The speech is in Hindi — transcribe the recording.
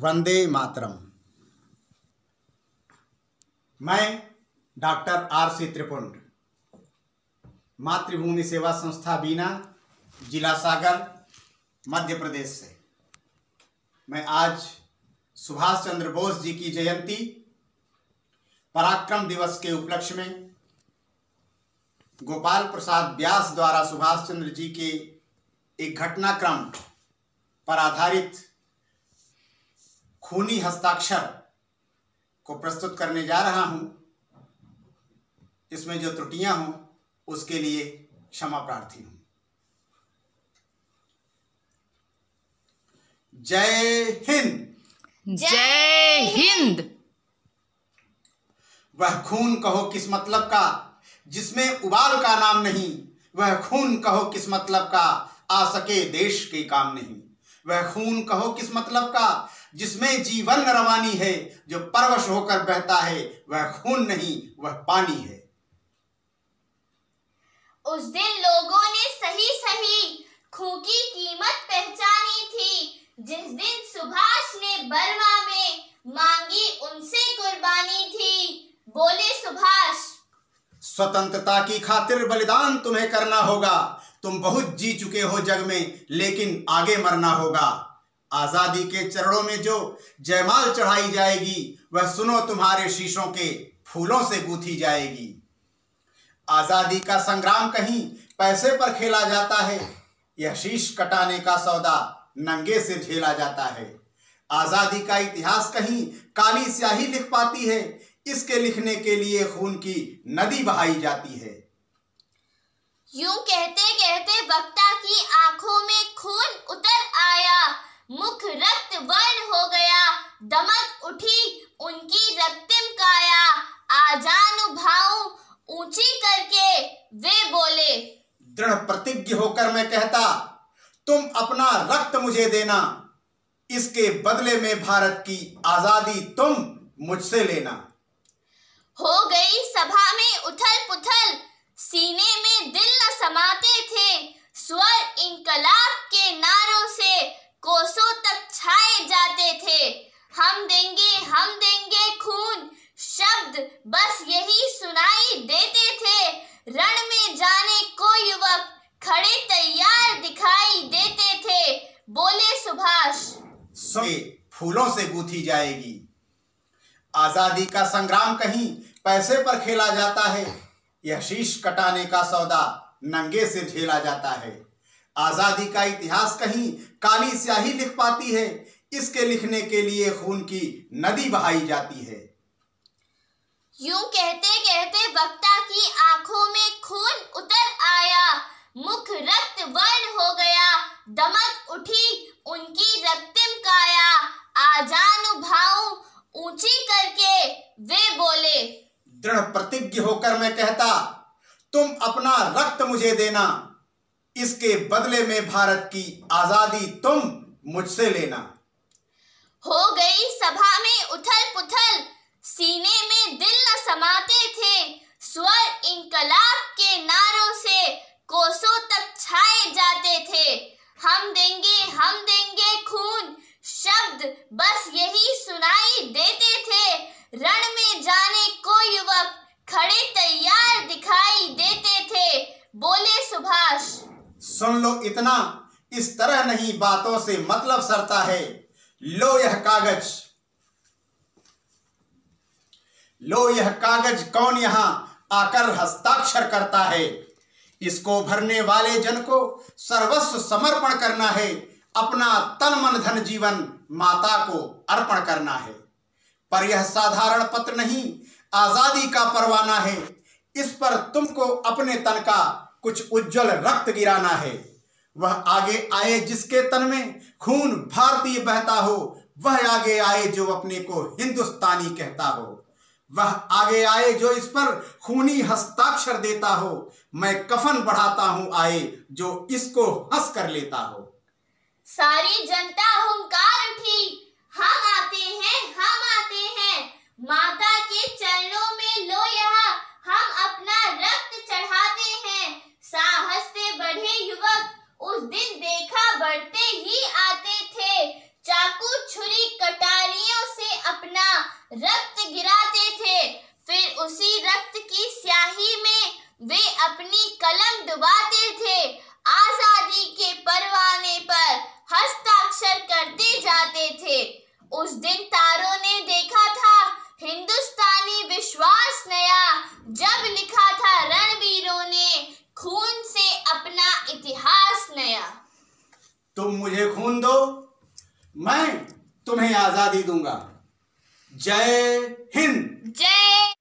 वंदे मातरम। मैं डॉक्टर R.C. त्रिपुंड, मातृभूमि सेवा संस्था बीना, जिला सागर, मध्य प्रदेश से। मैं आज सुभाष चंद्र बोस जी की जयंती पराक्रम दिवस के उपलक्ष्य में गोपाल प्रसाद व्यास द्वारा सुभाष चंद्र जी के एक घटनाक्रम पर आधारित खूनी हस्ताक्षर को प्रस्तुत करने जा रहा हूं। इसमें जो त्रुटियां हों उसके लिए क्षमा प्रार्थी हूं। जय हिंद। जय हिंद। वह खून कहो किस मतलब का जिसमें उबाल का नाम नहीं, वह खून कहो किस मतलब का आ सके देश के काम नहीं। वह खून कहो किस मतलब का जिसमें जीवन रवानी है, जो परवश होकर बहता है वह खून नहीं वह पानी है। उस दिन लोगों ने सही सही खून की कीमत पहचानी थी, जिस दिन सुभाष ने बर्मा में मांगी उनसे कुर्बानी थी। बोले सुभाष, स्वतंत्रता की खातिर बलिदान तुम्हें करना होगा। तुम बहुत जी चुके हो जग में, लेकिन आगे मरना होगा। आजादी के चरणों में जो जयमाल चढ़ाई जाएगी, वह सुनो तुम्हारे शीशों के फूलों से गूंथी जाएगी। आजादी का संग्राम कहीं पैसे पर खेला जाता है, यह शीश कटाने का सौदा नंगे से झेला जाता है। आजादी का इतिहास कहीं काली स्याही लिख पाती है, इसके लिखने के लिए खून की नदी बहाई जाती है। यूं कहते कहते वक्ता की आंखों में खून उतर आया, मुख रक्त वर्ण हो गया, दमक उठी उनकी रक्तिम काया। आजानुभाव ऊंची करके वे बोले, दृढ़ प्रतिज्ञ होकर मैं कहता, तुम अपना रक्त मुझे देना, इसके बदले में भारत की आजादी तुम मुझसे लेना। हो गई सभा में उथल पुथल, सीने में दिल न समाते थे। स्वर इनकलाब के नारों से कोसों तक छाए जाते थे। हम देंगे खून, शब्द बस यही सुनाई देते थे। रण में जाने को युवक खड़े तैयार दिखाई देते थे। बोले सुभाष, फूलों से गूंथी जाएगी। आजादी का संग्राम कहीं पैसे पर खेला जाता है, यह शीश कटाने का सौदा नंगे से झेला जाता है। आजादी का इतिहास कहीं काली स्याही लिख पाती है, इसके लिखने के लिए खून की नदी बहाई जाती है। यूं कहते कहते वक्ता की आंखों में खून उतर आया, मुख रक्त वर्ण हो गया, दमक उठी उनकी रक्तिम काया। आजानुभाव ऊंची करके वे बोले, दृढ़ प्रतिज्ञ होकर मैं कहता, तुम अपना रक्त मुझे देना, इसके बदले में भारत की आजादी तुम मुझसे लेना। हो गई सभा में उथल पुथल, सीने में दिल न समाते थे। स्वर इनकलाब के नारों से कोसों तक छाए जाते थे। हम देंगे खून, शब्द बस यही सुनाई देते थे। रण में जाने को युवक खड़े तैयार दिखाई देते थे। बोले सुभाष, सुन लो इतना, इस तरह नहीं बातों से मतलब सरता है। लो यह कागज कौन यहां आकर हस्ताक्षर करता है। इसको भरने वाले जन को सर्वस्व समर्पण करना है, अपना तन मन धन जीवन माता को अर्पण करना है। पर यह साधारण पत्र नहीं, आजादी का परवाना है। इस पर तुमको अपने तन का कुछ उज्जवल रक्त गिराना है। वह आगे आए जिसके तन में खून भारतीय बहता हो, वह आगे आए जो अपने को हिंदुस्तानी कहता हो। वह आगे आए जो इस पर खूनी हस्ताक्षर देता हो। मैं कफन बढ़ाता हूं आए जो इसको हंस कर लेता हो। सारी जनता हुंकार उठी, हम आते हैं, माता के चरणों में लो यहाँ हम अपना रक्त चढ़ाते हैं। साहस से बढ़े युवक उस दिन देखा बढ़ते ही आते थे। चाकू छुरी कटाई रक्त गिराते थे। फिर उसी रक्त की स्याही में वे अपनी कलम डुबाते थे। आजादी के परवाने पर हस्ताक्षर करते जाते थे। उस दिन तारों ने देखा था हिंदुस्तानी विश्वास नया, जब लिखा था रणवीरों ने खून से अपना इतिहास नया। तुम मुझे खून दो, मैं तुम्हें आजादी दूंगा। जय हिंद। जय